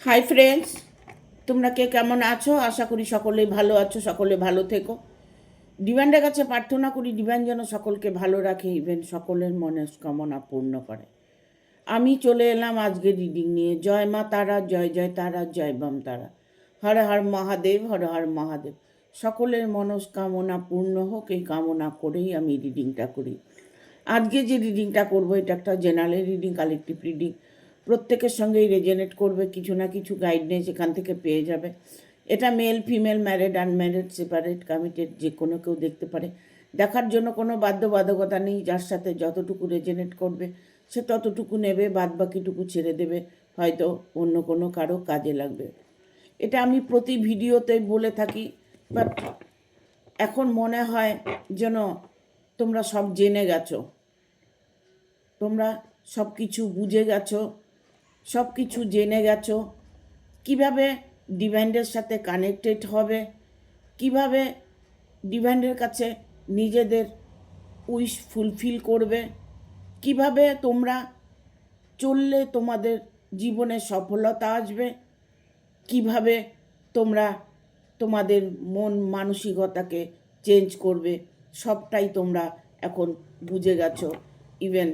Hi friends, তোমরা কে কেমন আছো? আশা করি সকলেই ভালো আছো, সকলে ভালো থেকো। ডিভাইনের কাছে প্রার্থনা করি ডিভাইন যেন সকলকে ভালো রাখে, ইভেন সকলের মনস্কামনা পূর্ণ করে। আমি চলে এলাম আজকে রিডিং নিয়ে। জয় মা তারা, জয় জয় তারা, জয় বাম তারা। হর হর মহাদেব, হর হর মহাদেব। সকলের মনস্কামনা পূর্ণ হোক, এই কামনা করেই আমি রিডিংটা করি। আজকে যে রিডিংটা করবো এটা একটা জেনারেল রিডিং, কালেকটিভ রিডিং। প্রত্যেকের সঙ্গেই রেজনেট করবে, কিছু না কিছু গাইডনেস এখান থেকে পেয়ে যাবে। এটা male female, married unmarried, separate committed, যে কোনো কেউ দেখতে পারে। দেখার জন্য কোনো বাধ্যবাধকতা নেই। যার সাথে যতটুকু রেজনেট করবে সে ততটুকু নেবে, বাদ বাকিটুকু ছেড়ে দেবে, হয়তো অন্য কোনো কারো কাজে লাগবে। এটা আমি প্রতি ভিডিওতেই বলে থাকি, বাট এখন মনে হয় যেন তোমরা সব জেনে গেছো, তোমরা সব কিছু বুঝে গেছো, সব কিছু জেনে গেছো। কিভাবে ডিভাইনের সাথে কানেক্টেড হবে, কিভাবে ডিভাইনের কাছে নিজেদের উইশ ফুলফিল করবে, কিভাবে তোমরা চললে তোমাদের জীবনে সফলতা আসবে, কিভাবে তোমরা তোমাদের মন মানসিকতাকে চেঞ্জ করবে, সবটাই তোমরা এখন বুঝে গেছো, ইভেন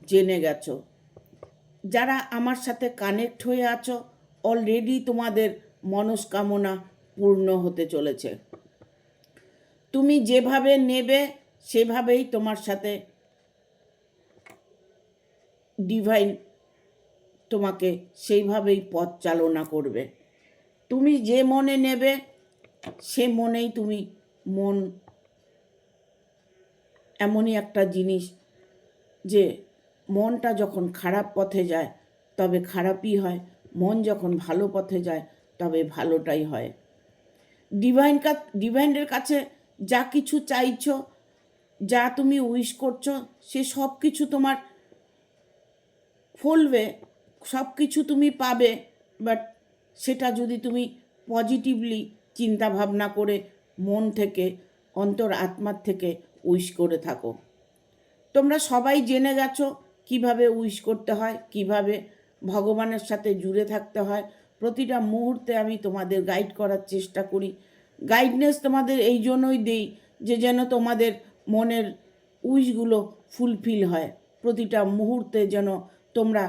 জেনে গেছো। যারা আমার সাথে কানেক্ট হয়ে আছো, অলরেডি তোমাদের মনস্কামনা পূর্ণ হতে চলেছে। তুমি যেভাবে নেবে সেভাবেই তোমার সাথে ডিভাইন তোমাকে সেইভাবেই পথ চালনা করবে। তুমি যে মনে নেবে সে মনেই তুমি, মন এমনই একটা জিনিস যে মনটা যখন খারাপ পথে যায় তবে খারাপই হয়, মন যখন ভালো পথে যায় তবে ভালোটাই হয়। ডিভাইনের কাছে যা কিছু চাইছো, যা তুমি উইশ করছো, সে সব কিছু তোমার ফলবে, সব কিছু তুমি পাবে। বাট সেটা যদি তুমি পজিটিভলি চিন্তা ভাবনা করে, মন থেকে, অন্তর আত্মার থেকে উইশ করে থাকো। তোমরা সবাই জেনে গেছো কিভাবে উইশ করতে হয়, কিভাবে ভগবানের সাথে জুড়ে থাকতে হয়। প্রতিটা মুহূর্তে আমি তোমাদের গাইড করার চেষ্টা করি। গাইডনেস তোমাদের এই জন্যই দেই যে যেন তোমাদের মনের উইশগুলো ফুলফিল হয়। প্রতিটা মুহূর্তে যেন তোমরা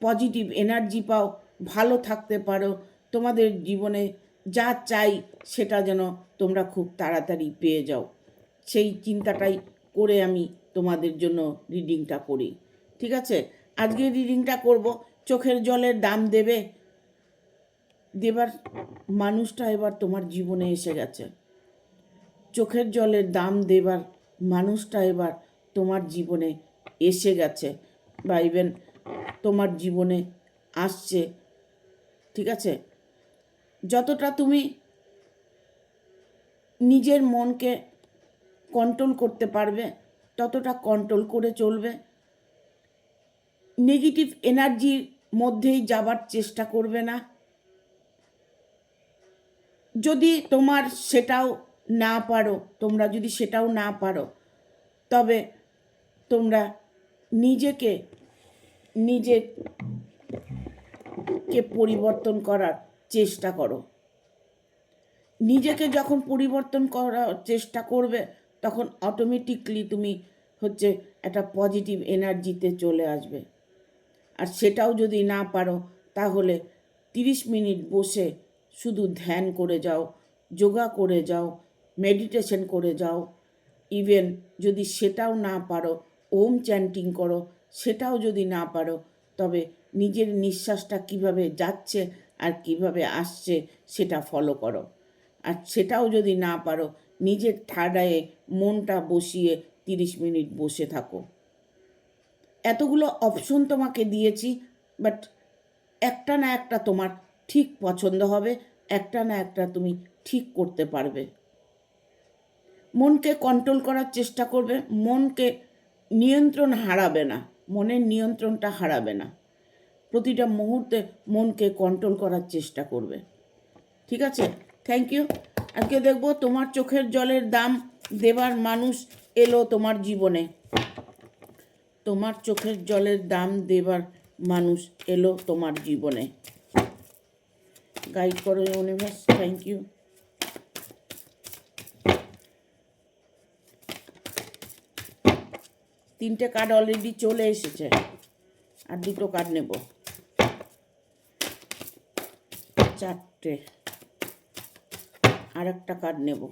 পজিটিভ এনার্জি পাও, ভালো থাকতে পারো, তোমাদের জীবনে যা চাই সেটা যেন তোমরা খুব তাড়াতাড়ি পেয়ে যাও, সেই চিন্তাটাই করে আমি তোমাদের জন্য রিডিংটা করি। ঠিক আছে, আজকে রিডিংটা করব। চোখের জলের দাম দেবার মানুষটা এবার তোমার জীবনে এসে গেছে। চোখের জলের দাম দেবার মানুষটা এবার তোমার জীবনে এসে গেছে, বা ইভেন তোমার জীবনে আসছে। ঠিক আছে, যতটা তুমি নিজের মনকে কন্ট্রোল করতে পারবে ততটা কন্ট্রোল করে চলবে। নেগেটিভ এনার্জির মধ্যেই যাবার চেষ্টা করবে না। যদি তোমার সেটাও না পারো, তোমরা যদি সেটাও না পারো, তবে তোমরা নিজেকে পরিবর্তন করার চেষ্টা করো। নিজেকে যখন পরিবর্তন করার চেষ্টা করবে তখন অটোমেটিকলি তুমি একটা পজিটিভ এনার্জিতে চলে আসবে। আর সেটাও যদি না পারো তাহলে 30 মিনিট বসে শুধু ধ্যান করে যাও, যোগা করে যাও, মেডিটেশন করে যাও। ইভেন যদি সেটাও না পারো, ওম চ্যান্টিং করো। সেটাও যদি না পারো তবে নিজের নিঃশ্বাসটা কিভাবে যাচ্ছে আর কিভাবে আসছে সেটা ফলো করো। আর সেটাও যদি না পারো, নিজের থার্ড আইয়ে মনটা বসিয়ে 30 মিনিট বসে থাকো। এতগুলো অপশন তোমাকে দিয়েছি, বাট একটা না একটা তোমার ঠিক পছন্দ হবে, একটা না একটা তুমি ঠিক করতে পারবে। মনকে কন্ট্রোল করার চেষ্টা করবে, মনকে নিয়ন্ত্রণ হারাবে না, মনের নিয়ন্ত্রণটা হারাবে না। প্রতিটা মুহূর্তে মনকে কন্ট্রোল করার চেষ্টা করবে। ঠিক আছে, থ্যাংক ইউ। আজকে দেখব তোমার চোখের জলের দাম দেবার মানুষ এলো তোমার জীবনে। তোমার চোখের জলের দাম দেবার মানুষ এলো তোমার জীবনে। গাইড করো ইউনিভার্স, থ্যাংক ইউ। তিনটে কার্ড অলরেডি চলে এসেছে, আর দুটো কার্ড নেব। চারটে, আর একটা কার্ড নেব।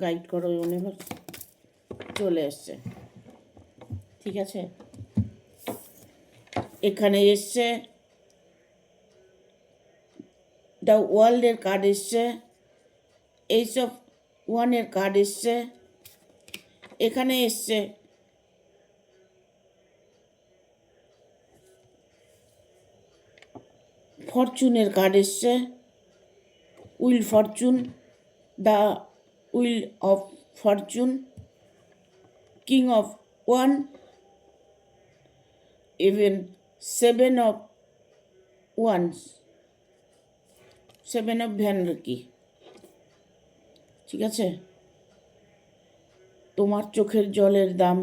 গাইড করো ইউনিভার্স, চলে এসছে। ঠিক আছে, এখানে এসছে দ্য ওয়ার্ল্ডের কার্ড এসছে, এইসব ওয়ানের কার্ড এসছে, এখানে এসছে ফরচুনের কার্ড এসছে, wheel fortune, the wheel of fortune, king of ওয়ান, ইভেন 7 অফ ওয়ান্স, 7 অফ ভ্যানকি। ঠিক আছে, তোমার চোখের জলের দাম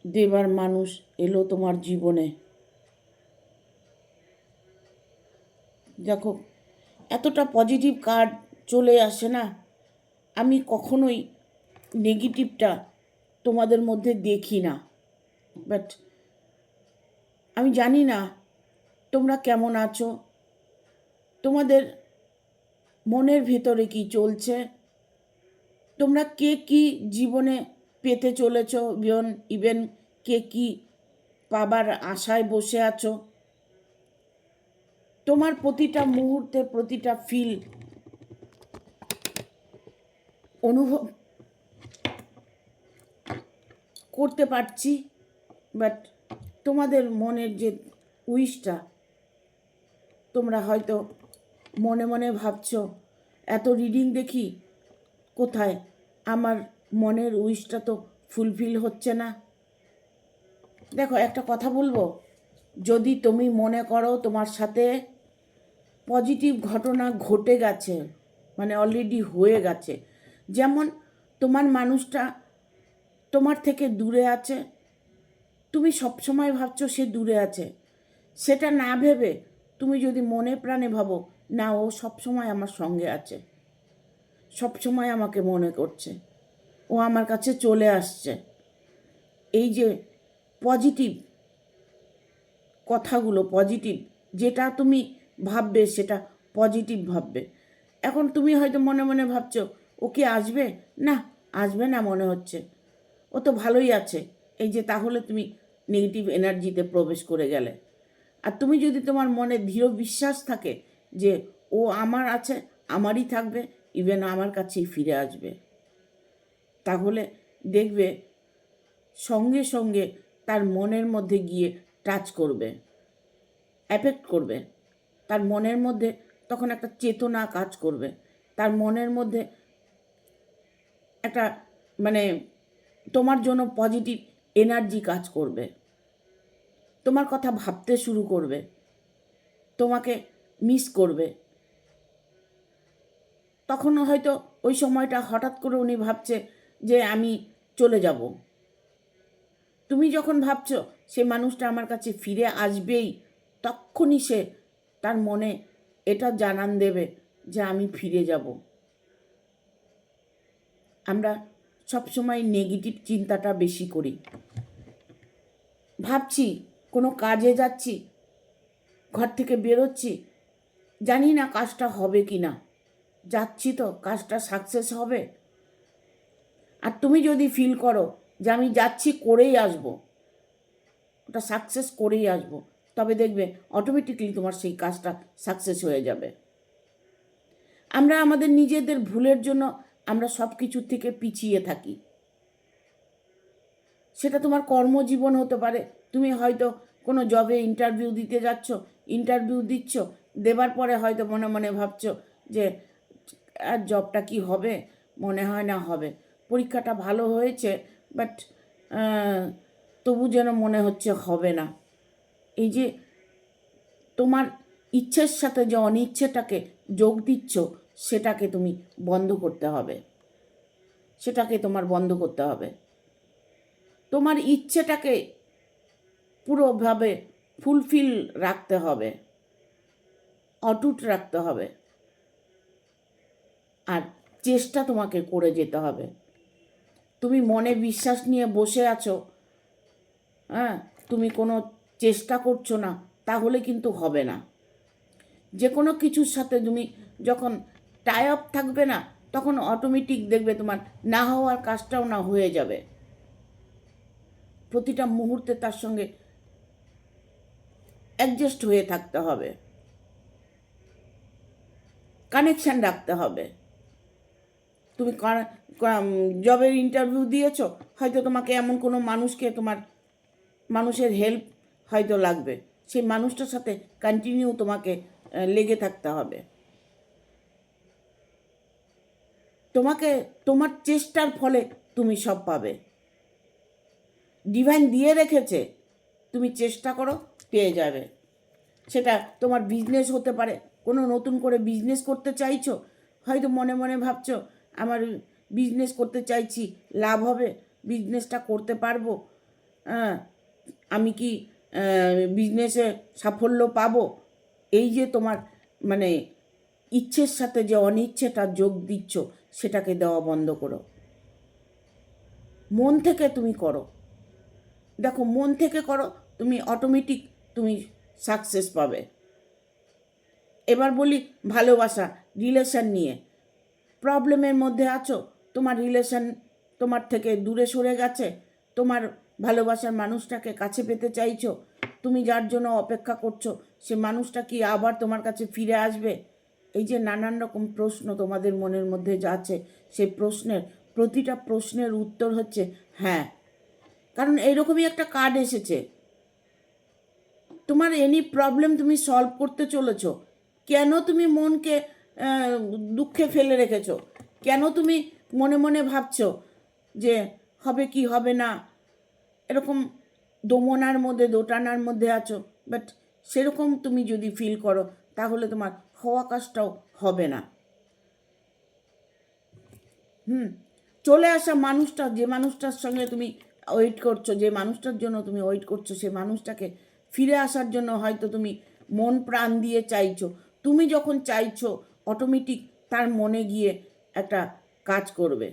দেবার মানুষ এলো তোমার জীবনে। দেখো, এতটা পজিটিভ কার্ড চলে আসে না, আমি কখনোই নেগেটিভটা তোমাদের মধ্যে দেখি না। বাট আমি জানি না তোমরা কেমন আছো, তোমাদের মনের ভেতরে কি চলছে, তোমরা কে কি জীবনে পেতে চলেছ, ইভেন কে কি পাবার আশায় বসে আছো। তোমার প্রতিটা মুহূর্তে প্রতিটা ফিল অনুভব করতে পারছি। বাট তোমাদের মনের যে উইশটা, তোমরা হয়তো মনে মনে ভাবছো এত রিডিং দেখি কোথায় আমার মনের উইশটা তো ফুলফিল হচ্ছে না। দেখো, একটা কথা বলবো, যদি তুমি মনে করো তোমার সাথে পজিটিভ ঘটনা ঘটে গেছে, মানে অলরেডি হয়ে গেছে, যেমন তোমার মানুষটা তোমার থেকে দূরে আছে, তুমি সবসময় ভাবছো সে দূরে আছে, সেটা না ভেবে তুমি যদি মনে প্রাণে ভাবো না, ও সবসময় আমার সঙ্গে আছে, সবসময় আমাকে মনে করছে, ও আমার কাছে চলে আসছে, এই যে পজিটিভ কথাগুলো, পজিটিভ যেটা তুমি ভাববে সেটা পজিটিভ ভাববে। এখন তুমি হয়তো মনে মনে ভাবছো ও কি আসবে, না আসবে না মনে হচ্ছে, ও তো ভালোই আছে, এই যে তাহলে তুমি নেগেটিভ এনার্জিতে প্রবেশ করে গেলে। আর তুমি যদি তোমার মনে দৃঢ় বিশ্বাস থাকে যে ও আমার আছে, আমারই থাকবে, ইভেন আমার কাছেই ফিরে আসবে, তাহলে দেখবে সঙ্গে সঙ্গে তার মনের মধ্যে গিয়ে টাচ করবে, অ্যাফেক্ট করবে, তার মনের মধ্যে তখন একটা চেতনা কাজ করবে, তার মনের মধ্যে একটা মানে তোমার জন্য পজিটিভ এনার্জি কাজ করবে, তোমার কথা ভাবতে শুরু করবে, তোমাকে মিস করবে। তখন হয়তো ওই সময়টা হঠাৎ করে উনি ভাবছে যে আমি চলে যাব। তুমি যখন ভাবছো সে মানুষটা আমার কাছে ফিরে আসবেই, তখনই সে তার মনে এটা জানান দেবে যে আমি ফিরে যাব। আমরা সবসময় নেগেটিভ চিন্তাটা বেশি করি, ভাবছি কোনো কাজে যাচ্ছি, ঘর থেকে বেরোচ্ছি, জানি না কাজটা হবে কি না, যাচ্ছি তো কাজটা সাকসেস হবে। আর তুমি যদি ফিল করো যে আমি যাচ্ছি করেই আসবো, ওটা সাকসেস করেই আসবো, তবে দেখবে অটোমেটিকলি তোমার সেই কাজটা সাকসেস হয়ে যাবে। আমরা আমাদের নিজেদের ভুলের জন্য আমরা সব কিছুর থেকে পিছিয়ে থাকি। সেটা তোমার কর্মজীবন হতে পারে, তুমি হয়তো কোনো জবে ইন্টারভিউ দিতে যাচ্ছ, ইন্টারভিউ দিচ্ছ, দেবার পরে হয়তো মনে মনে ভাবছো যে আর জবটা কি হবে, মনে হয় না হবে, পরীক্ষাটা ভালো হয়েছে বাট তবু যেন মনে হচ্ছে হবে না। এই যে তোমার ইচ্ছের সাথে যে অনিচ্ছেটাকে যোগ দিচ্ছ, সেটাকে তুমি বন্ধ করতে হবে, সেটাকে তোমার বন্ধ করতে হবে। তোমার ইচ্ছেটাকে পুরোভাবে ফুলফিল রাখতে হবে। অটুট রাখতে হবে, আর চেষ্টা তোমাকে করে যেতে হবে। তুমি মনে বিশ্বাস নিয়ে বসে আছো, হ্যাঁ, তুমি কোনো চেষ্টা করছো না, তাহলে কিন্তু হবে না। যে কোনো কিছুর সাথে তুমি যখন টাই আপ থাকবে না, তখন অটোমেটিক দেখবে তোমার না হওয়ার কাজটাও না হয়ে যাবে। প্রতিটা মুহূর্তে তার সঙ্গে অ্যাডজাস্ট হয়ে থাকতে হবে, কানেকশান রাখতে হবে। তুমি জবের ইন্টারভিউ দিয়েছো, হয়তো তোমাকে এমন কোনো মানুষকে, তোমার মানুষের হেল্প হয়তো লাগবে, সেই মানুষটার সাথে কন্টিনিউ তোমাকে লেগে থাকতে হবে। তোমাকে তোমার চেষ্টার ফলে তুমি সব পাবে। ডিভাইন দিয়ে রেখেছে, তুমি চেষ্টা করো, পেয়ে যাবে। সেটা তোমার বিজনেস হতে পারে, কোনো নতুন করে বিজনেস করতে চাইছো, হয়তো মনে মনে ভাবছো আমার বিজনেস করতে চাইছি, লাভ হবে, বিজনেসটা করতে পারবো, হ্যাঁ, আমি কি বিজনেসে সাফল্য পাবো। এই যে তোমার মানে ইচ্ছের সাথে যে অনিচ্ছেটা যোগ দিচ্ছ, সেটাকে দেওয়া বন্ধ করো। মন থেকে তুমি করো, দেখো মন থেকে করো, তুমি অটোমেটিক তুমি সাকসেস পাবে। এবার বলি ভালোবাসা, রিলেশন নিয়ে প্রবলেমের মধ্যে আছো, তোমার রিলেশন তোমার থেকে দূরে সরে গেছে, তোমার ভালোবাসার মানুষটাকে কাছে পেতে চাইছো, তুমি যার জন্য অপেক্ষা করছো সে মানুষটা কি আবার তোমার কাছে ফিরে আসবে। এই যে নানান রকম প্রশ্ন তোমাদের মনের মধ্যে যাচ্ছে, সেই প্রতিটা প্রশ্নের উত্তর হচ্ছে হ্যাঁ। কারণ এইরকমই একটা কার্ড এসেছে, তোমার এনি প্রবলেম তুমি সলভ করতে চলেছ। কেন তুমি মনকে দুঃখে ফেলে রেখেছো, কেন তুমি মনে মনে ভাবছো যে হবে কি হবে না, এরকম দোমনার মধ্যে দোটানার মধ্যে আছো। বাট সেরকম তুমি যদি ফিল করো, তাহলে তোমার হওয়া কাজটাও হবে না। চলে আসা মানুষটা, যে মানুষটার সঙ্গে তুমি ওয়েট করছো, যে মানুষটার জন্য তুমি ওয়েট করছো, সে মানুষটাকে ফিরে আসার জন্য হয়তো তুমি মন প্রাণ দিয়ে চাইছো। তুমি যখন চাইছো, অটোমেটিক তার মনে গিয়ে একটা কাজ করবে।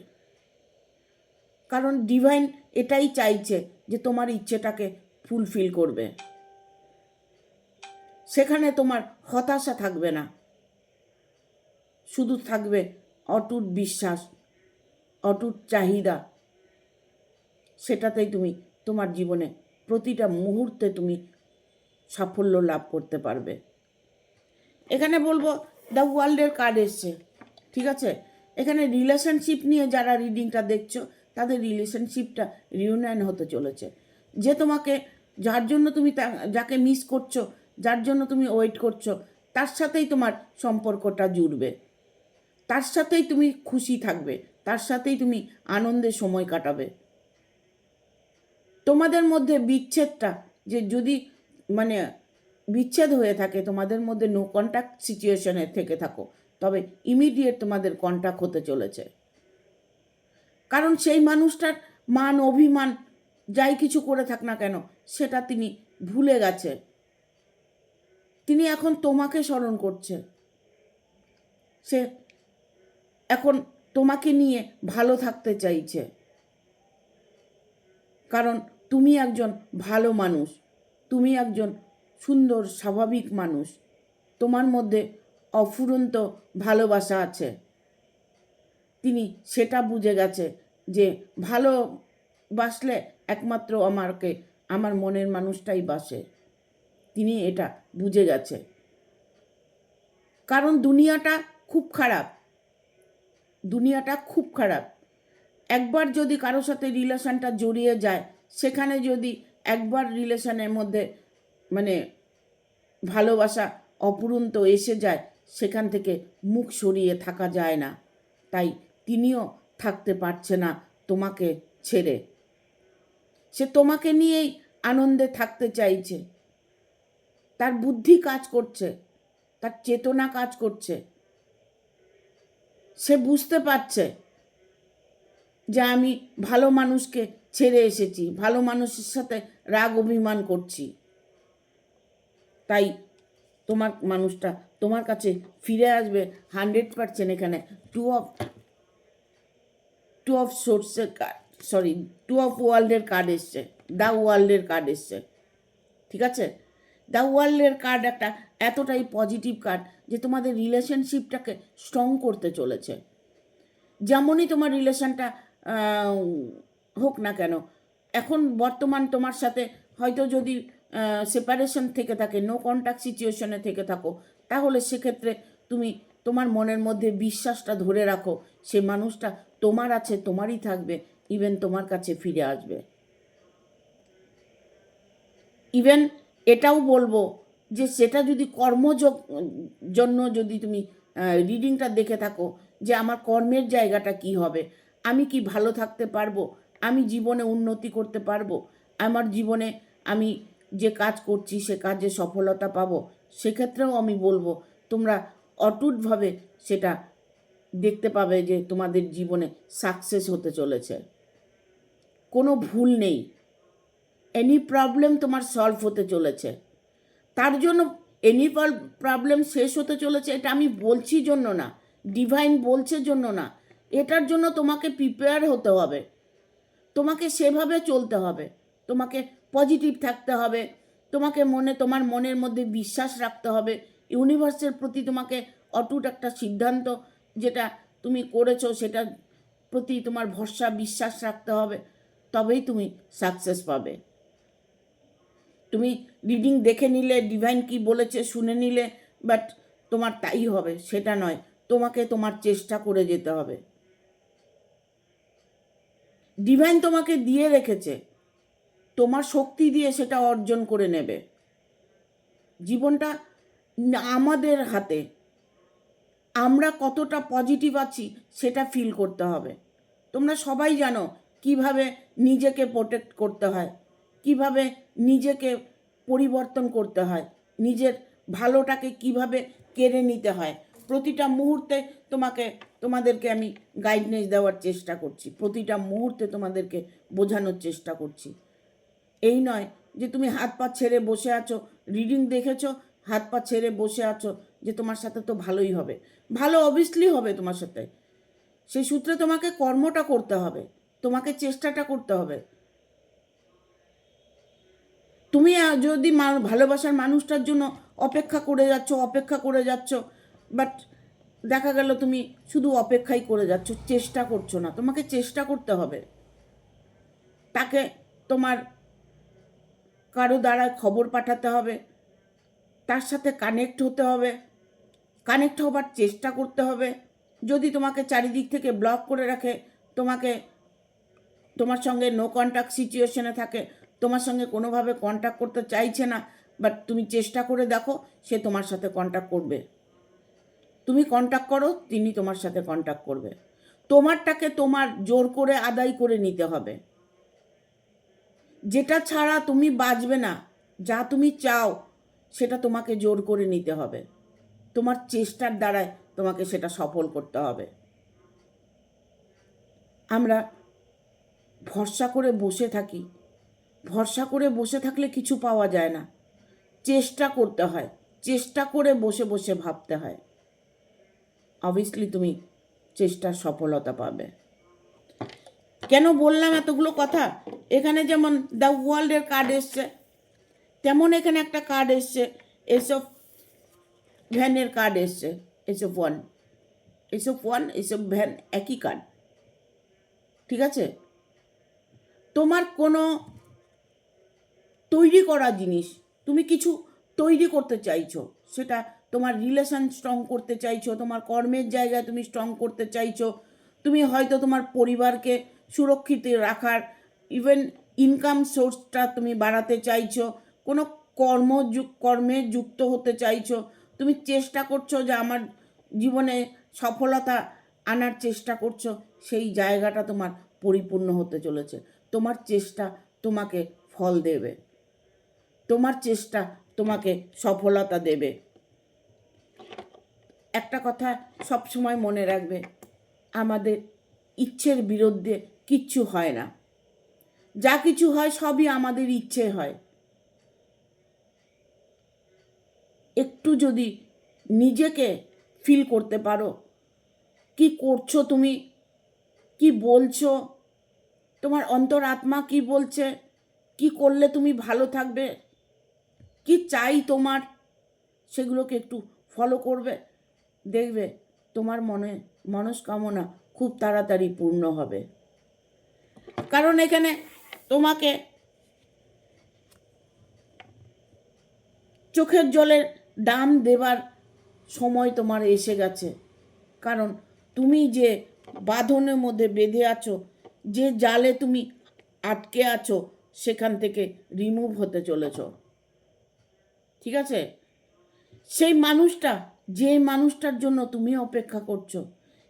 কারণ ডিভাইন এটাই চাইছে যে তোমার ইচ্ছেটাকে ফুলফিল করবে। সেখানে তোমার হতাশা থাকবে না, শুধু থাকবে অটুট বিশ্বাস, অটুট চাহিদা। সেটাতেই তুমি তোমার জীবনে প্রতিটা মুহূর্তে তুমি সাফল্য লাভ করতে পারবে। এখানে বলবো দ্য ওয়ার্ল্ডের কার্ড এসছে, ঠিক আছে। এখানে রিলেশনশিপ নিয়ে যারা রিডিংটা দেখছো, তাদের রিলেশনশিপটা রিউনিয়ন হতে চলেছে। যে তোমাকে, যার জন্য তুমি যাকে মিস করছো, যার জন্য তুমি ওয়েট করছো, তার সাথেই তোমার সম্পর্কটা জুড়বে, তার সাথেই তুমি খুশি থাকবে, তার সাথেই তুমি আনন্দে সময় কাটাবে। তোমাদের মধ্যে বিচ্ছেদটা, যে যদি মানে বিচ্ছেদ হয়ে থাকে, তোমাদের মধ্যে নো কন্ট্যাক্ট সিচুয়েশনে থেকে থাকো, তবে ইমিডিয়েট তোমাদের কন্ট্যাক্ট হতে চলেছে। কারণ সেই মানুষটার মান অভিমান যাই কিছু করে থাক না কেন, সেটা তিনি ভুলে গেছে। তিনি এখন তোমাকে স্মরণ করছে। সে এখন তোমাকে নিয়ে ভালো থাকতে চাইছে, কারণ তুমি একজন ভালো মানুষ, তুমি একজন সুন্দর স্বাভাবিক মানুষ, তোমার মধ্যে অফুরন্ত ভালোবাসা আছে। তিনি সেটা বুঝে গেছে যে ভালোবাসলে একমাত্র আমাকে আমার মনের মানুষটাই বাসে। তিনি এটা বুঝে গেছে। কারণ দুনিয়াটা খুব খারাপ, দুনিয়াটা খুব খারাপ। একবার যদি কারোর সাথে রিলেশনটা জড়িয়ে যায়, সেখানে যদি একবার রিলেশনের মধ্যে মানে ভালোবাসা অপুরন্ত এসে যায়, সেখান থেকে মুখ সরিয়ে থাকা যায় না। তাই তিনিও থাকতে পারছে না তোমাকে ছেড়ে। সে তোমাকে নিয়েই আনন্দে থাকতে চাইছে। তার বুদ্ধি কাজ করছে, তার চেতনা কাজ করছে। সে বুঝতে পারছে যে আমি ভালো মানুষকে ছেড়ে এসেছি, ভালো মানুষের সাথে রাগ অভিমান করছি। তাই তোমার মানুষটা তোমার কাছে ফিরে আসবে 100%। এখানে টু অফ সোর্সের কার্ড, সরি, টু অফ ওয়ার্ল্ডের কার্ড এসছে, দ্য ওয়ার্ল্ডের কার্ড এসছে, ঠিক আছে? দ্য ওয়ার্ল্ডের কার্ড একটা এতটাই পজিটিভ কার্ড যে তোমাদের রিলেশনশিপটাকে স্ট্রং করতে চলেছে। যেমনই তোমার রিলেশনটা হোক না কেন, এখন বর্তমান তোমার সাথে হয়তো যদি সেপারেশন থেকে থাকে, নো কন্ট্যাক্ট সিচুয়েশনে থেকে থাকো, তাহলে সেক্ষেত্রে তুমি তোমার মনের মধ্যে বিশ্বাসটা ধরে রাখো, সে মানুষটা তোমার আছে, তোমারই থাকবে, ইভেন তোমার কাছে ফিরে আসবে। ইভেন এটাও বলবো যে সেটা যদি জন্য যদি তুমি রিডিংটা দেখে থাকো, যে আমার কর্মের জায়গাটা কি হবে, আমি কি ভালো থাকতে পারবো, আমি জীবনে উন্নতি করতে পারবো, আমার জীবনে আমি যে কাজ করছি সে কাজে সফলতা পাবো, সেক্ষেত্রেও আমি বলবো তোমরা অটুটভাবে সেটা দেখতে পাবে যে তোমাদের জীবনে সাকসেস হতে চলেছে, কোনো ভুল নেই, এনি প্রবলেম তোমার সলভ হতে চলেছে। তার জন্য এনি প্রবলেম শেষ হতে চলেছে এটা আমি বলছি জন্য না, ডিভাইন বলছে জন্য না, এটার জন্য তোমাকে প্রিপেয়ার হতে হবে, তোমাকে সেভাবে চলতে হবে, তোমাকে পজিটিভ থাকতে হবে, তোমাকে তোমার মনের মধ্যে বিশ্বাস রাখতে হবে, ইউনিভার্সের প্রতি তোমাকে অটুট একটা সিদ্ধান্ত যেটা তুমি করেছো সেটার প্রতি তোমার ভরসা বিশ্বাস রাখতে হবে, তবেই তুমি সাকসেস পাবে। তুমি রিডিং দেখে নিলে, ডিভাইন কি বলেছে শুনে নিলে, বাট তোমার তাই হবে সেটা নয়, তোমাকে তোমার চেষ্টা করে যেতে হবে। ডিভাইন তোমাকে দিয়ে রেখেছে, তোমার শক্তি দিয়ে সেটা অর্জন করে নেবে। জীবনটা আমাদের হাতে, আমরা কতটা পজিটিভ আছি সেটা ফিল করতে হবে। তোমরা সবাই জানো কিভাবে নিজেকে প্রোটেক্ট করতে হয়, কিভাবে নিজেকে পরিবর্তন করতে হয়, নিজের ভালোটাকে কিভাবে কেড়ে নিতে হয়। প্রতিটা মুহূর্তে তোমাদেরকে আমি গাইডনেস দেওয়ার চেষ্টা করছি, প্রতিটা মুহূর্তে তোমাদেরকে বোঝানোর চেষ্টা করছি। এই নয় যে তুমি হাত পা ছেড়ে বসে আছো, রিডিং দেখেছো, হাত পা ছেড়ে বসে আছো যে তোমার সাথে তো ভালোই হবে। ভালো অবভিয়াসলি হবে তোমার সাথে, সেই সূত্রে তোমাকে কর্মটা করতে হবে, তোমাকে চেষ্টাটা করতে হবে। তুমি যদি ভালোবাসার মানুষটার জন্য অপেক্ষা করে যাচ্ছ, বাট দেখা গেল তুমি শুধু অপেক্ষাই করে যাচ্ছ, চেষ্টা করছো না। তোমাকে চেষ্টা করতে হবে, তাকে তোমার কারো দ্বারা খবর পাঠাতে হবে, তার সাথে কানেক্ট হতে হবে, কানেক্ট হবার চেষ্টা করতে হবে। যদি তোমাকে চারিদিক থেকে ব্লক করে রাখে, তোমার সঙ্গে নো কন্ট্যাক্ট সিচুয়েশনে থাকে, তোমার সঙ্গে কোনোভাবে কন্ট্যাক্ট করতে চাইছে না, বাট তুমি চেষ্টা করে দেখো সে তোমার সাথে কন্ট্যাক্ট করবে। তুমি কন্ট্যাক্ট করো, তিনি তোমার সাথে কন্ট্যাক্ট করবে। তোমারটাকে তোমার জোর করে আদায় করে নিতে হবে, যেটা ছাড়া তুমি বাঁচবে না। যা তুমি চাও সেটা তোমাকে জোর করে নিতে হবে, তোমার চেষ্টার দ্বারায় তোমাকে সেটা সফল করতে হবে। আমরা ভরসা করে বসে থাকি, ভরসা করে বসে থাকলে কিছু পাওয়া যায় না, চেষ্টা করতে হয়, চেষ্টা করে বসে বসে ভাবতে হয়, অবভিয়াসলি তুমি চেষ্টার সফলতা পাবে। কেন বললাম এতগুলো কথা? এখানে যেমন দ্য ওয়ার্ল্ডের কার্ড এসছে, তেমন এখানে একটা কার্ড এসছে, এসব ভ্যানের কার্ড এসছে, এসব ভ্যান একই কার্ড, ঠিক আছে? তোমার কোনো তৈরি করা জিনিস, তুমি কিছু তৈরি করতে চাইছো, সেটা তোমার রিলেশন স্ট্রং করতে চাইছো, তোমার কর্মের জায়গায় তুমি স্ট্রং করতে চাইছো, তুমি হয়তো তোমার পরিবারকে সুরক্ষিত রাখার, ইভেন ইনকাম সোর্সটা তুমি বাড়াতে চাইছো, কোনো কর্মে যুক্ত হতে চাইছো, তুমি চেষ্টা করছো যে আমার জীবনে সফলতা আনার চেষ্টা করছো, সেই জায়গাটা তোমার পরিপূর্ণ হতে চলেছে। তোমার চেষ্টা তোমাকে ফল দেবে, তোমার চেষ্টা তোমাকে সফলতা দেবে। একটা কথা সব সময় মনে রাখবে, আমাদের ইচ্ছের বিরুদ্ধে কিচ্ছু হয় না, যা কিছু হয় সবই আমাদের ইচ্ছে হয়। একটু যদি নিজেকে ফিল করতে পারো, কি করছো তুমি, কি বলছো, তোমার অন্তরাত্মা কি বলছে, কি করলে তুমি ভালো থাকবে, কি চাই তোমার, সেগুলোকে একটু ফলো করবে, দেখবে তোমার মনস্কামনা খুব তাড়াতাড়ি পূর্ণ হবে। কারণ এখানে তোমাকে চোখের জলের দাম দেবার সময় তোমার এসে গেছে। কারণ তুমি যে বাঁধনের মধ্যে বেঁধে আছো, যে জালে তুমি আটকে আছো, সেখান থেকে রিমুভ হতে চলেছ। ঠিক আছে? সেই মানুষটা, যে মানুষটার জন্য তুমি অপেক্ষা করছো,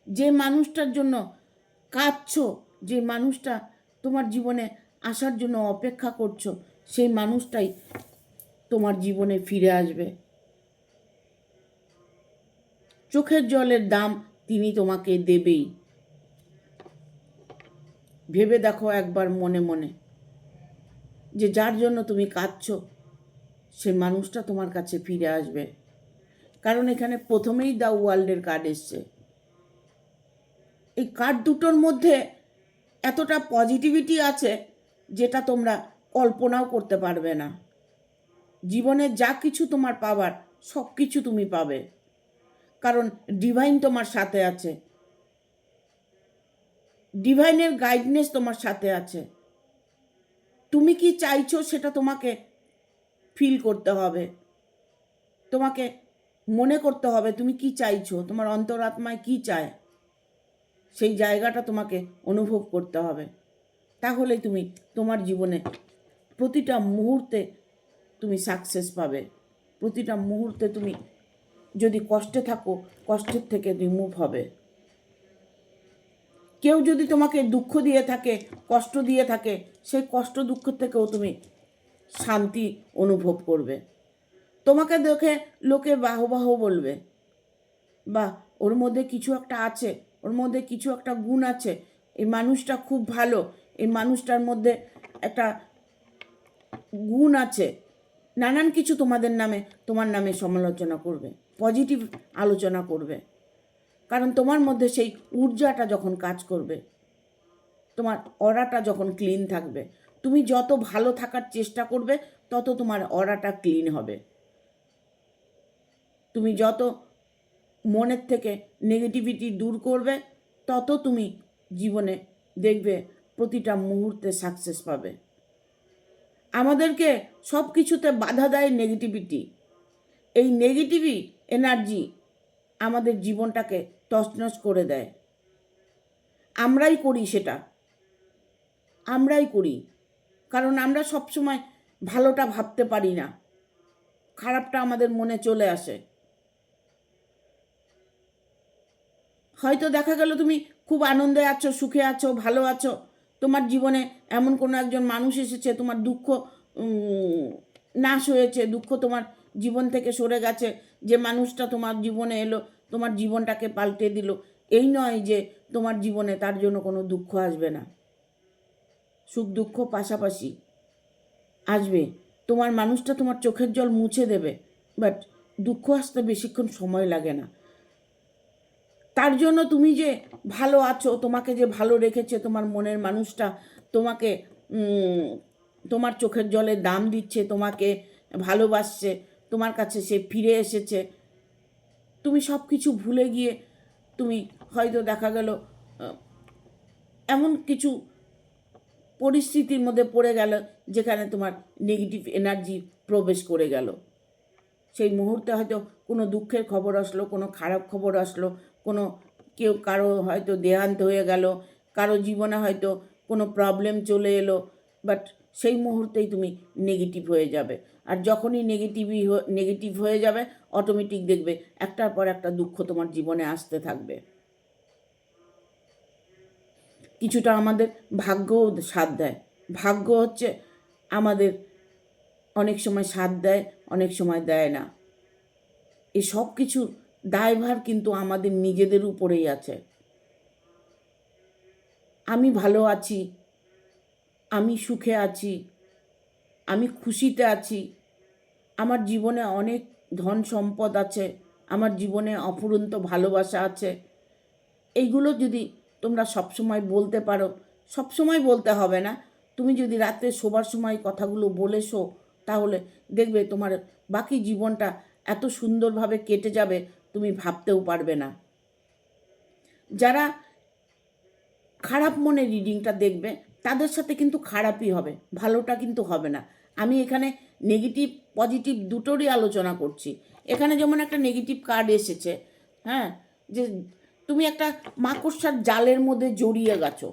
যে মানুষটার জন্য কাঁদছো, যে মানুষটা তোমার জীবনে আসার জন্য অপেক্ষা করছো, সেই মানুষটাই তোমার জীবনে ফিরে আসবে। চোখের জলের দাম তিনি তোমাকে দেবেই। ভেবে দেখো একবার মনে মনে, যে যার জন্য তুমি কাঁদছো, সে মানুষটা তোমার কাছে ফিরে আসবে। কারণ এখানে প্রথমেই দ্য ওয়ার্ল্ডের কার্ড এসছে। এই কার্ড দুটোর মধ্যে এতটা পজিটিভিটি আছে যেটা তোমরা কল্পনাও করতে পারবে না। জীবনে যা কিছু তোমার পাবার, সব কিছু তুমি পাবে। কারণ ডিভাইন তোমার সাথে আছে, ডিভাইনের গাইডনেস তোমার সাথে আছে। তুমি কি চাইছো সেটা তোমাকে ফিল করতে হবে, তোমাকে মনে করতে হবে তুমি কি চাইছো, তোমার অন্তরাত্মায় কি চায়, সেই জায়গাটা তোমাকে অনুভব করতে হবে। তাহলেই তুমি তোমার জীবনে প্রতিটা মুহূর্তে তুমি সাকসেস পাবে। প্রতিটা মুহূর্তে তুমি যদি কষ্টে থাকো, কষ্টের থেকে রিমুভ হবে। কেউ যদি তোমাকে দুঃখ দিয়ে থাকে, কষ্ট দিয়ে থাকে, সেই কষ্ট দুঃখ থেকেও তুমি শান্তি অনুভব করবে। তোমাকে দেখে লোকে বাহবাহ বলবে, বা ওর মধ্যে কিছু একটা আছে, ওর মধ্যে কিছু একটা গুণ আছে, এই মানুষটা খুব ভালো, এই মানুষটার মধ্যে একটা গুণ আছে, নানান কিছু তোমার নামে সমালোচনা করবে, পজিটিভ আলোচনা করবে। কারণ তোমার মধ্যে সেই ঊর্জাটা যখন কাজ করবে, তোমার অরাটা যখন ক্লিন থাকবে, তুমি যত ভালো থাকার চেষ্টা করবে, তত তোমার অরাটা ক্লিন হবে। তুমি যত মনের থেকে নেগেটিভিটি দূর করবে, তত তুমি জীবনে দেখবে প্রতিটা মুহূর্তে সাকসেস পাবে। আমাদেরকে সব কিছুতে বাধা দেয় নেগেটিভিটি। এই নেগেটিভি এনার্জি আমাদের জীবনটাকে তছনছ করে দেয়। আমরাই করি সেটা, আমরাই করি। কারণ আমরা সবসময় ভালোটা ভাবতে পারি না, খারাপটা আমাদের মনে চলে আসে। হয়তো দেখা গেল তুমি খুব আনন্দে আছো, সুখে আছো, ভালো আছো, তোমার জীবনে এমন কোনো একজন মানুষ এসেছে, তোমার দুঃখ নাশ হয়েছে, দুঃখ তোমার জীবন থেকে সরে গেছে, যে মানুষটা তোমার জীবনে এলো, তোমার জীবনটাকে পাল্টে দিল। এই নয় যে তোমার জীবনে তার জন্য কোনো দুঃখ আসবে না, সুখ দুঃখ পাশাপাশি আসবে। তোমার মানুষটা তোমার চোখের জল মুছে দেবে, বাট দুঃখ আসতে বেশিক্ষণ সময় লাগে না। তার জন্য তুমি যে ভালো আছো, তোমাকে যে ভালো রেখেছে তোমার মনের মানুষটা, তোমাকে তোমার চোখের জলের দাম দিচ্ছে, তোমাকে ভালোবাসছে, তোমার কাছে সে ফিরে এসেছে, তুমি সব কিছু ভুলে গিয়ে তুমি হয়তো দেখা গেল এমন কিছু পরিস্থিতির মধ্যে পড়ে গেল যেখানে তোমার নেগেটিভ এনার্জি প্রবেশ করে গেল। সেই মুহূর্তে হয়তো কোনো দুঃখের খবর আসলো, কোনো খারাপ খবর আসলো, কোনো কারো হয়তো দেহান্ত হয়ে গেল, কারো জীবনে হয়তো কোনো প্রবলেম চলে এলো, বাট সেই মুহূর্তেই তুমি নেগেটিভ হয়ে যাবে। আর যখনই নেগেটিভ হয়ে যাবে, অটোমেটিক দেখবে একটার পর একটা দুঃখ তোমার জীবনে আসতে থাকবে। কিছুটা আমাদের ভাগ্যও সাথ দেয়। ভাগ্য হচ্ছে আমাদের অনেক সময় সাথ দেয়, অনেক সময় দেয় না। এই সব কিছুর দায়ভার কিন্তু আমাদের নিজেদের উপরেই আছে। আমি ভালো আছি, আমি সুখে আছি, আমি খুশিতে আছি, আমার জীবনে অনেক ধন সম্পদ আছে, আমার জীবনে অফুরন্ত ভালোবাসা আছে, এইগুলো যদি তোমরা সবসময় বলতে পারো, সবসময় বলতে হবে না, তুমি যদি রাত্রে শোবার সময় কথাগুলো বলে শো, তাহলে দেখবে তোমার বাকি জীবনটা এত সুন্দরভাবে কেটে যাবে তুমি ভাবতেও পারবে না। যারা খারাপ মনে রিডিংটা দেখবে তাদের সাথে কিন্তু খারাপই হবে, ভালোটা কিন্তু হবে না। আমি এখানে নেগেটিভ পজিটিভ দুটোরই আলোচনা করছি। এখানে যেমন একটা নেগেটিভ কার্ড এসেছে, হ্যাঁ, যে তুমি একটা মাকড়সার জালের মধ্যে জড়িয়ে গেছো,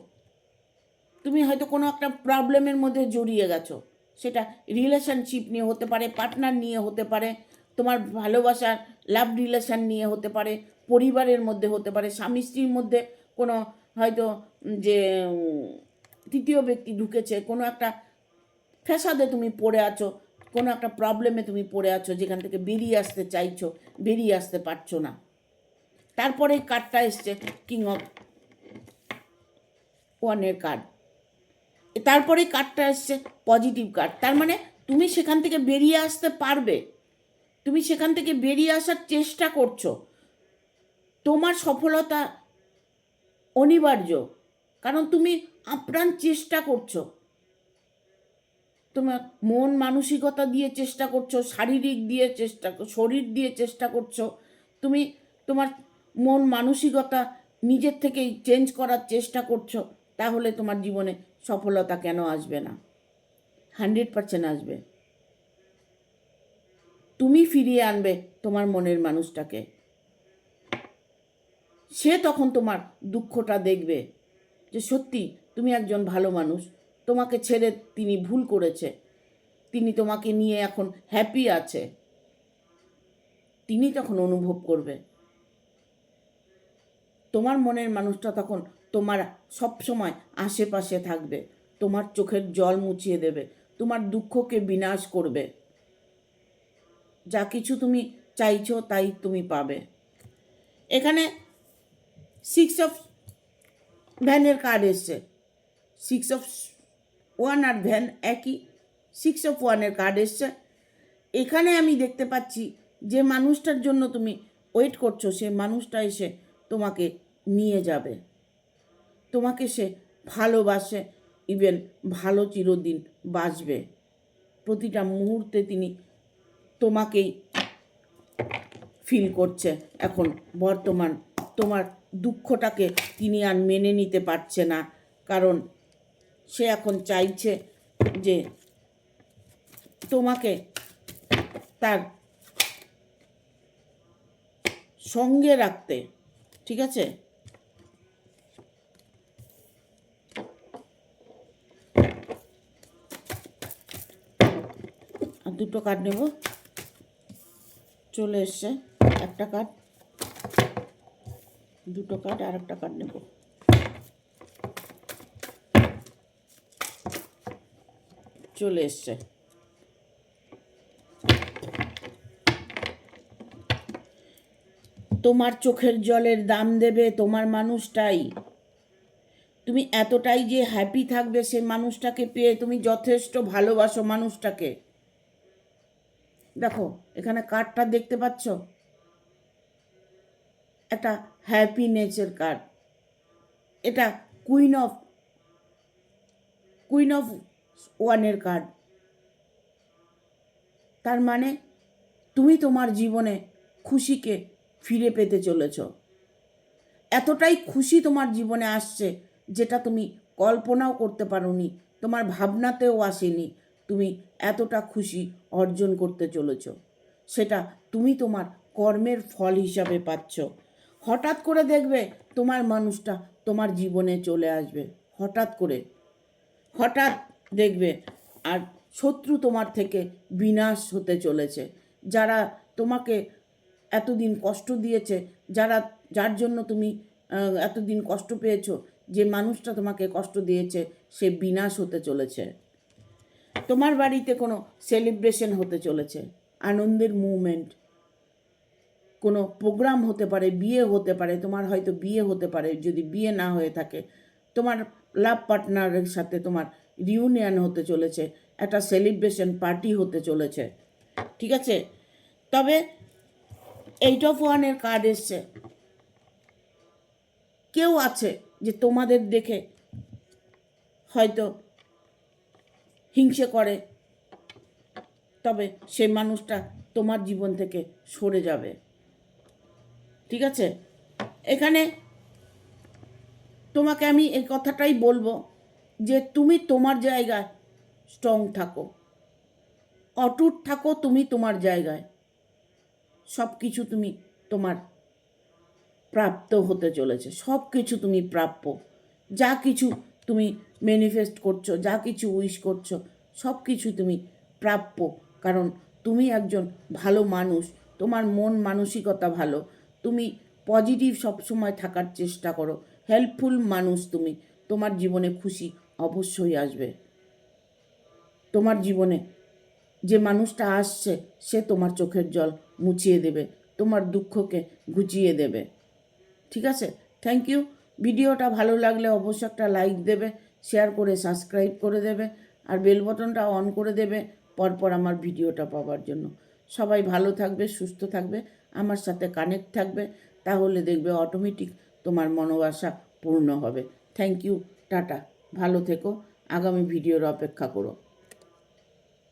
তুমি হয়তো কোনো একটা প্রবলেমের মধ্যে জড়িয়ে গেছো, সেটা রিলেশনশিপ নিয়ে হতে পারে, পার্টনার নিয়ে হতে পারে, তোমার ভালোবাসার লাভ রিলেশন নিয়ে হতে পারে, পরিবারের মধ্যে হতে পারে, স্বামী স্ত্রীর মধ্যে কোনো হয়তো যে তৃতীয় ব্যক্তি ঢুকেছে, কোনো একটা ফ্যাসাদে তুমি পড়ে আছো, কোনো একটা প্রবলেমে তুমি পড়ে আছো, যেখান থেকে বেরিয়ে আসতে চাইছো, বেরিয়ে আসতে পারছো না। তারপরে কার্ডটা এসছে কিং অফ ওয়ানের কার্ড, তারপরে কার্ডটা এসছে পজিটিভ কার্ড। তার মানে তুমি সেখান থেকে বেরিয়ে আসতে পারবে, তুমি সেখান থেকে বেরিয়ে আসার চেষ্টা করছো, তোমার সফলতা অনিবার্য, কারণ তুমি আপ্রাণ চেষ্টা করছো, তোমার মন মানসিকতা দিয়ে চেষ্টা করছো, শারীরিক দিয়ে চেষ্টা, শরীর দিয়ে চেষ্টা করছো, তুমি তোমার মন মানসিকতা নিজের থেকেই চেঞ্জ করার চেষ্টা করছো, তাহলে তোমার জীবনে সফলতা কেন আসবে না? 100% আসবে। তুমি ফিরিয়ে আনবে তোমার মনের মানুষটাকে, সে তখন তোমার দুঃখটা দেখবে যে সত্যি তুমি একজন ভালো মানুষ, তোমাকে ছেড়ে তিনি ভুল করেছে, তিনি তোমাকে নিয়ে এখন হ্যাপি আছে, তিনি তখন অনুভব করবে। তোমার মনের মানুষটা তখন তোমার সব সময় আশেপাশে থাকবে, তোমার চোখের জল মুছিয়ে দেবে, তোমার দুঃখকে বিনাশ করবে, যা কিছু তুমি চাইছো তাই তুমি পাবে। এখানে 6 অফ ভ্যানের কার্ড এসছে, 6 অফ ওয়ান আর ভ্যান একই, 6 অফ ওয়ানের কার্ড এসছে। এখানে আমি দেখতে পাচ্ছি যে মানুষটার জন্য তুমি ওয়েট করছো, সে মানুষটা এসে তোমাকে নিয়ে যাবে, তোমাকে সে ভালোবাসে, ইভেন ভালো চিরদিন বাঁচবে, প্রতিটা মুহূর্তে তিনি তোমাকেই ফিল করছে। এখন বর্তমান তোমার দুঃখটাকে তিনি আর মেনে নিতে পারছে না, কারণ সে এখন চাইছে যে তোমাকে তার সঙ্গে রাখতে, ঠিক আছে? আর দুটো কার্ড নেব, চলে এসছে একটা কার্ড, দুটো কার্ড, আর একটা কার্ড নেব। চলে এসছে তোমার চোখের জলের দাম দেবে তোমার মানুষটাই, তুমি এতটাই যে হ্যাপি থাকবে সে মানুষটাকে পেয়ে, তুমি যথেষ্ট ভালোবাসো মানুষটাকে। দেখো এখানে কার্ডটা দেখতে পাচ্ছ, একটা হ্যাপিনেসের কার্ড, এটা কুইন অফ ওয়ানের কার্ড। তার মানে তুমি তোমার জীবনে খুশিকে ফিরে পেতে চলেছ, এতটাই খুশি তোমার জীবনে আসছে যেটা তুমি কল্পনাও করতে পারোনি, তোমার ভাবনাতেও আসেনি, তুমি এতটা খুশি অর্জন করতে চলেছ, সেটা তুমি তোমার কর্মের ফল হিসাবে পাচ্ছ। হঠাৎ করে দেখবে তোমার মানুষটা তোমার জীবনে চলে আসবে, হঠাৎ দেখবে, আর শত্রু তোমার থেকে বিনাশ হতে চলেছে। যারা তোমাকে এতদিন কষ্ট দিয়েছে, যার জন্য তুমি এতদিন কষ্ট পেয়েছো, যে মানুষটা তোমাকে কষ্ট দিয়েছে সে বিনাশ হতে চলেছে। তোমার বাড়িতে কোনো সেলিব্রেশন হতে চলেছে, আনন্দের মুভমেন্ট, কোনো প্রোগ্রাম হতে পারে, বিয়ে হতে পারে, তোমার হয়তো বিয়ে হতে পারে, যদি বিয়ে না হয়ে থাকে তোমার লাভ পার্টনারের সাথে তোমার রিউনিয়ন হতে চলেছে, একটা সেলিব্রেশন পার্টি হতে চলেছে, ঠিক আছে? তবে 8 of 1 কার্ড এসছে। কেউ আছে যে তোমাদের দেখে হয়তো হিংসে করে, তবে সেই মানুষটা তোমার জীবন থেকে সরে যাবে। ঠিক আছে, এখানে তোমাকে আমি এই কথাটাই বলবো যে তুমি তোমার জায়গায় স্ট্রং থাকো, অটুট থাকো তুমি তোমার জায়গায়। সব কিছু তুমি তোমার প্রাপ্ত হতে চলেছে, সব কিছু তুমি প্রাপ্য। যা কিছু তুমি ম্যানিফেস্ট করছো, যা কিছু উইশ করছো, সব কিছু তুমি প্রাপ্য। কারণ তুমি একজন ভালো মানুষ, তোমার মন মানসিকতা ভালো, তুমি পজিটিভ সবসময় থাকার চেষ্টা করো, হেল্পফুল মানুষ তুমি। তোমার জীবনে খুশি অবশ্যই আসবে। তোমার জীবনে যে মানুষটা আসছে সে তোমার চোখের জল মুছিয়ে দেবে, তোমার দুঃখকে ঘুচিয়ে দেবে। ঠিক আছে, থ্যাংক ইউ। ভিডিওটা ভালো লাগলে অবশ্যই একটা লাইক দেবে, শেয়ার করে সাবস্ক্রাইব করে দেবে, আর বেল বাটনটা অন করে দেবে পরপর আমার ভিডিওটা পাওয়ার জন্য। সবাই ভালো থাকবে, সুস্থ থাকবে, আমার সাথে কানেক্ট থাকবে, তাহলে দেখবে অটোমেটিক তোমার মনোবাসা পূর্ণ হবে। থ্যাংক ইউ, টাটা, ভালো থেকো, আগামী ভিডিওর অপেক্ষা করো।